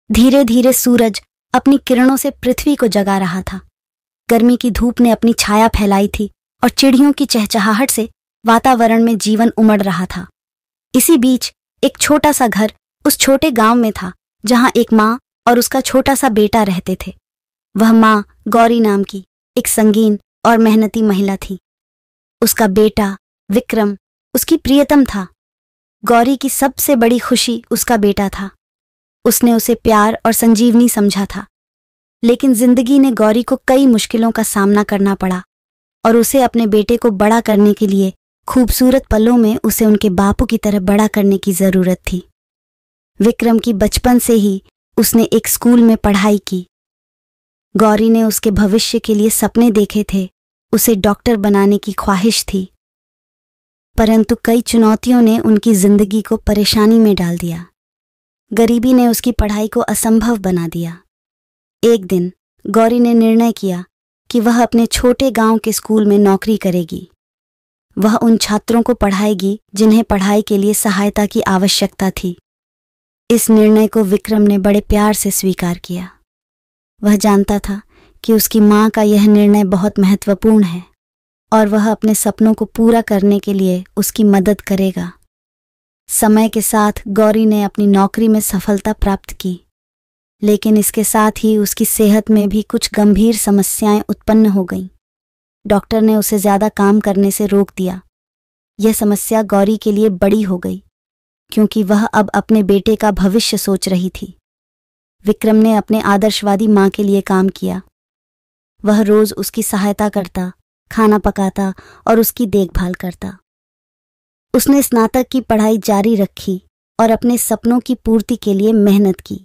धीरे धीरे सूरज अपनी किरणों से पृथ्वी को जगा रहा था। गर्मी की धूप ने अपनी छाया फैलाई थी और चिड़ियों की चहचहाहट से वातावरण में जीवन उमड़ रहा था। इसी बीच एक छोटा सा घर उस छोटे गांव में था जहां एक माँ और उसका छोटा सा बेटा रहते थे। वह माँ गौरी नाम की एक संगीन और मेहनती महिला थी। उसका बेटा विक्रम उसकी प्रियतम था। गौरी की सबसे बड़ी खुशी उसका बेटा था। उसने उसे प्यार और संजीवनी समझा था। लेकिन जिंदगी ने गौरी को कई मुश्किलों का सामना करना पड़ा और उसे अपने बेटे को बड़ा करने के लिए खूबसूरत पलों में उसे उनके बापू की तरह बड़ा करने की जरूरत थी। विक्रम की बचपन से ही उसने एक स्कूल में पढ़ाई की। गौरी ने उसके भविष्य के लिए सपने देखे थे। उसे डॉक्टर बनाने की ख्वाहिश थी, परंतु कई चुनौतियों ने उनकी जिंदगी को परेशानी में डाल दिया। गरीबी ने उसकी पढ़ाई को असंभव बना दिया। एक दिन गौरी ने निर्णय किया कि वह अपने छोटे गांव के स्कूल में नौकरी करेगी। वह उन छात्रों को पढ़ाएगी जिन्हें पढ़ाई के लिए सहायता की आवश्यकता थी। इस निर्णय को विक्रम ने बड़े प्यार से स्वीकार किया। वह जानता था कि उसकी माँ का यह निर्णय बहुत महत्वपूर्ण है और वह अपने सपनों को पूरा करने के लिए उसकी मदद करेगा। समय के साथ गौरी ने अपनी नौकरी में सफलता प्राप्त की, लेकिन इसके साथ ही उसकी सेहत में भी कुछ गंभीर समस्याएं उत्पन्न हो गईं। डॉक्टर ने उसे ज्यादा काम करने से रोक दिया। यह समस्या गौरी के लिए बड़ी हो गई, क्योंकि वह अब अपने बेटे का भविष्य सोच रही थी। विक्रम ने अपने आदर्शवादी माँ के लिए काम किया। वह रोज उसकी सहायता करता, खाना पकाता और उसकी देखभाल करता। उसने स्नातक की पढ़ाई जारी रखी और अपने सपनों की पूर्ति के लिए मेहनत की।